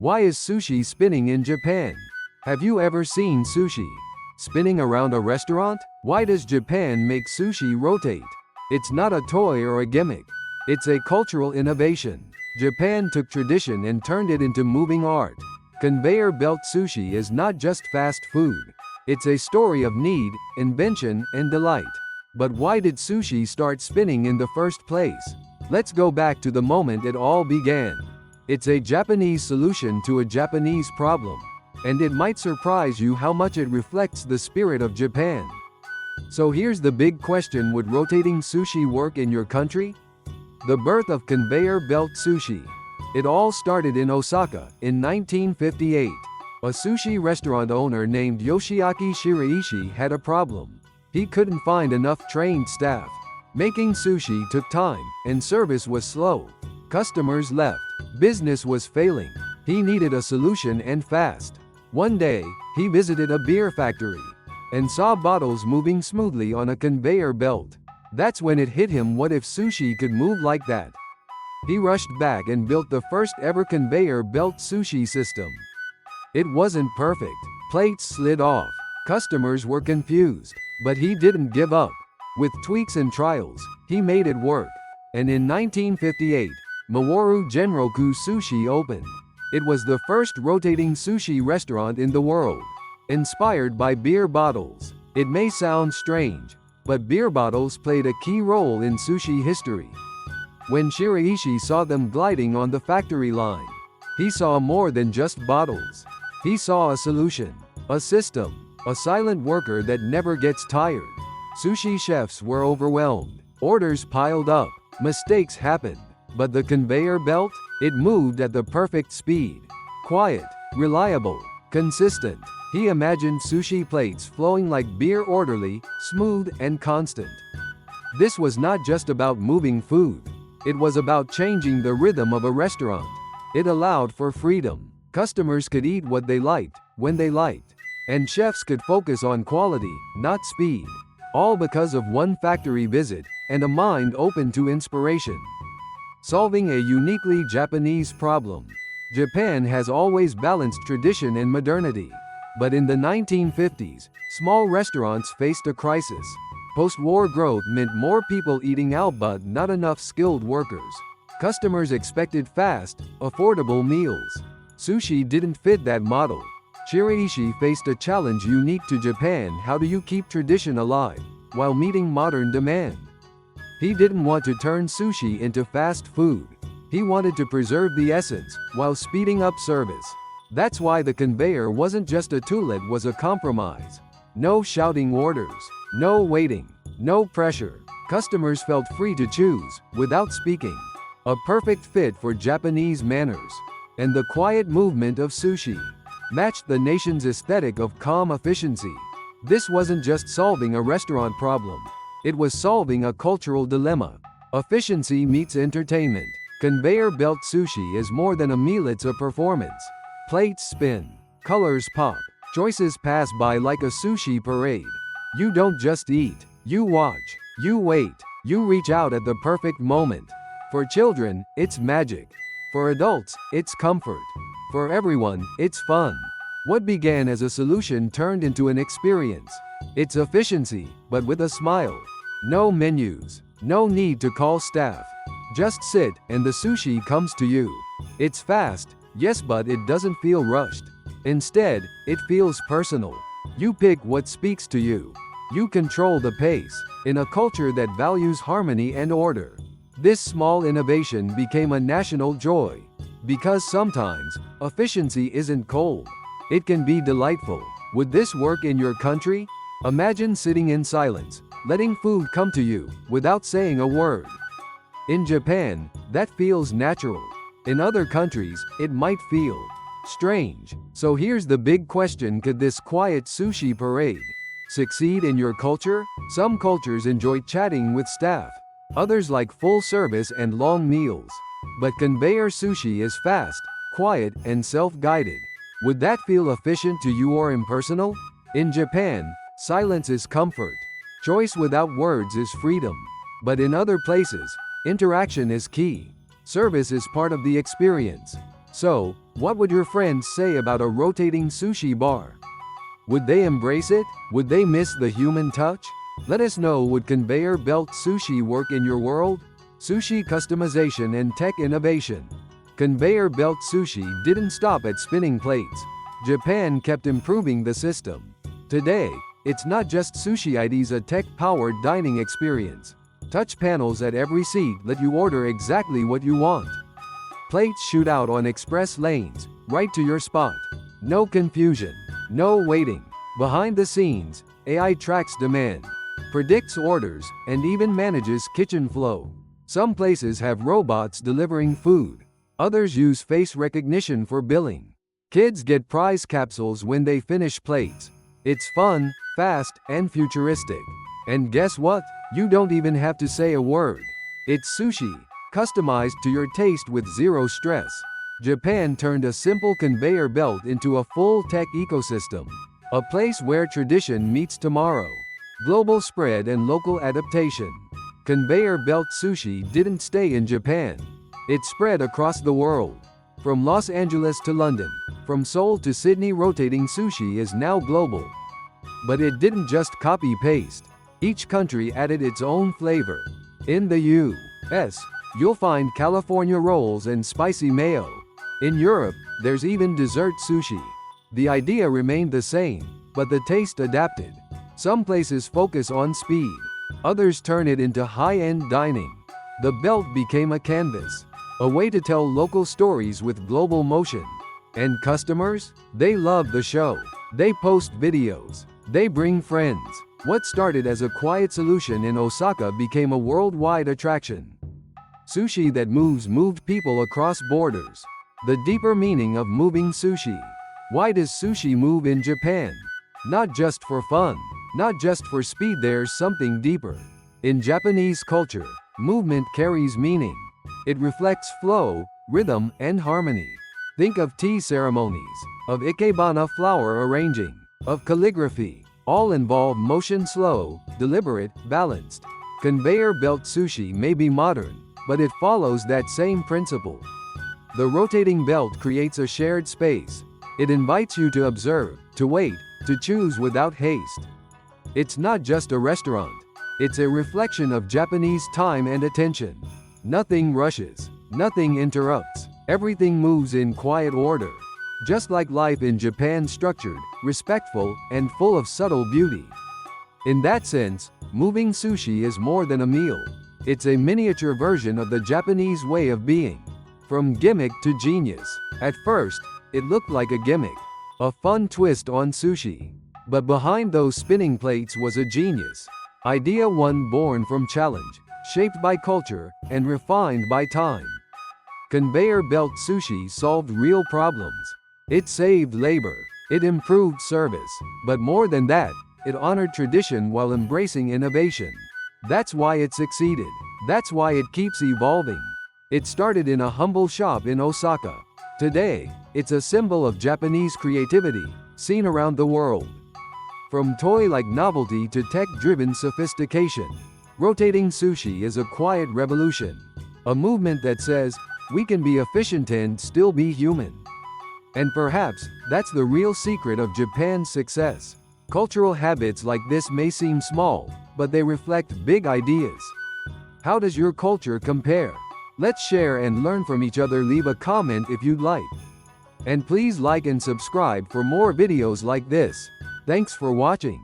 Why is sushi spinning in Japan? Have you ever seen sushi spinning around a restaurant? Why does Japan make sushi rotate? It's not a toy or a gimmick. It's a cultural innovation. Japan took tradition and turned it into moving art. Conveyor belt sushi is not just fast food. It's a story of need, invention, and delight. But why did sushi start spinning in the first place? Let's go back to the moment it all began. It's a Japanese solution to a Japanese problem, and it might surprise you how much it reflects the spirit of Japan. So here's the big question: would rotating sushi work in your country? The birth of conveyor belt sushi. It all started in Osaka, in 1958. A sushi restaurant owner named Yoshiaki Shiraishi had a problem. He couldn't find enough trained staff. Making sushi took time, and service was slow. Customers left. Business was failing. He needed a solution, and fast. One day, he visited a beer factory and saw bottles moving smoothly on a conveyor belt. That's when it hit him: what if sushi could move like that? He rushed back and built the first ever conveyor belt sushi system. It wasn't perfect. Plates slid off. Customers were confused. But he didn't give up. With tweaks and trials, he made it work. And in 1958, Mawaru Genroku Sushi opened. It was the first rotating sushi restaurant in the world. Inspired by beer bottles. It may sound strange, but beer bottles played a key role in sushi history. When Shiraishi saw them gliding on the factory line, he saw more than just bottles. He saw a solution, a system, a silent worker that never gets tired. Sushi chefs were overwhelmed. Orders piled up. Mistakes happened. But the conveyor belt? It moved at the perfect speed. Quiet, reliable, consistent. He imagined sushi plates flowing like beer, orderly, smooth, and constant. This was not just about moving food. It was about changing the rhythm of a restaurant. It allowed for freedom. Customers could eat what they liked, when they liked. And chefs could focus on quality, not speed. All because of one factory visit, and a mind open to inspiration. Solving a uniquely Japanese problem. Japan has always balanced tradition and modernity. But in the 1950s, small restaurants faced a crisis. Post-war growth meant more people eating out but not enough skilled workers. Customers expected fast, affordable meals. Sushi didn't fit that model. Shiraishi faced a challenge unique to Japan: how do you keep tradition alive while meeting modern demand? He didn't want to turn sushi into fast food. He wanted to preserve the essence, while speeding up service. That's why the conveyor wasn't just a tool, it was a compromise. No shouting orders, no waiting, no pressure. Customers felt free to choose, without speaking. A perfect fit for Japanese manners. And the quiet movement of sushi matched the nation's aesthetic of calm efficiency. This wasn't just solving a restaurant problem. It was solving a cultural dilemma. Efficiency meets entertainment. Conveyor belt sushi is more than a meal, it's a performance. Plates spin. Colors pop. Choices pass by like a sushi parade. You don't just eat. You watch. You wait. You reach out at the perfect moment. For children, it's magic. For adults, it's comfort. For everyone, it's fun. What began as a solution turned into an experience. It's efficiency, but with a smile. No menus. No need to call staff. Just sit, and the sushi comes to you. It's fast, yes, but it doesn't feel rushed. Instead, it feels personal. You pick what speaks to you. You control the pace. In a culture that values harmony and order, this small innovation became a national joy. Because sometimes, efficiency isn't cold. It can be delightful. Would this work in your country? Imagine sitting in silence, letting food come to you, without saying a word. In Japan, that feels natural. In other countries, it might feel strange. So here's the big question: could this quiet sushi parade succeed in your culture? Some cultures enjoy chatting with staff. Others like full service and long meals. But conveyor sushi is fast, quiet, and self-guided. Would that feel efficient to you or impersonal? In Japan, silence is comfort. Choice without words is freedom. But in other places, interaction is key. Service is part of the experience. So, what would your friends say about a rotating sushi bar? Would they embrace it? Would they miss the human touch? Let us know. Would conveyor belt sushi work in your world? Sushi customization and tech innovation. Conveyor belt sushi didn't stop at spinning plates. Japan kept improving the system. Today, it's not just sushi, it's a tech-powered dining experience. Touch panels at every seat let you order exactly what you want. Plates shoot out on express lanes, right to your spot. No confusion, no waiting. Behind the scenes, AI tracks demand, predicts orders, and even manages kitchen flow. Some places have robots delivering food. Others use face recognition for billing. Kids get prize capsules when they finish plates. It's fun, fast, and futuristic. And guess what? You don't even have to say a word. It's sushi, customized to your taste with zero stress. Japan turned a simple conveyor belt into a full tech ecosystem. A place where tradition meets tomorrow. Global spread and local adaptation. Conveyor belt sushi didn't stay in Japan. It spread across the world. From Los Angeles to London, from Seoul to Sydney, rotating sushi is now global. But it didn't just copy-paste. Each country added its own flavor. In the US, you'll find California rolls and spicy mayo. In Europe, there's even dessert sushi. The idea remained the same, but the taste adapted. Some places focus on speed. Others turn it into high-end dining. The belt became a canvas, a way to tell local stories with global motion. And customers? They love the show. They post videos. They bring friends. What started as a quiet solution in Osaka became a worldwide attraction. Sushi that moved people across borders. The deeper meaning of moving sushi. Why does sushi move in Japan? Not just for fun, not just for speed, there's something deeper. In Japanese culture, movement carries meaning. It reflects flow, rhythm, and harmony. Think of tea ceremonies, of ikebana flower arranging, of calligraphy. All involve motion, slow, deliberate, balanced. Conveyor belt sushi may be modern, but it follows that same principle. The rotating belt creates a shared space. It invites you to observe, to wait, to choose without haste. It's not just a restaurant. It's a reflection of Japanese time and attention. Nothing rushes. Nothing interrupts. Everything moves in quiet order. Just like life in Japan, structured, respectful, and full of subtle beauty. In that sense, moving sushi is more than a meal. It's a miniature version of the Japanese way of being. From gimmick to genius. At first, it looked like a gimmick. A fun twist on sushi. But behind those spinning plates was a genius. Idea one born from challenge, shaped by culture, and refined by time. Conveyor belt sushi solved real problems. It saved labor. It improved service. But more than that, it honored tradition while embracing innovation. That's why it succeeded. That's why it keeps evolving. It started in a humble shop in Osaka. Today, it's a symbol of Japanese creativity, seen around the world. From toy-like novelty to tech-driven sophistication, rotating sushi is a quiet revolution. A movement that says, we can be efficient and still be human. And perhaps, that's the real secret of Japan's success. Cultural habits like this may seem small, but they reflect big ideas. How does your culture compare? Let's share and learn from each other. Leave a comment if you'd like. And please like and subscribe for more videos like this. Thanks for watching.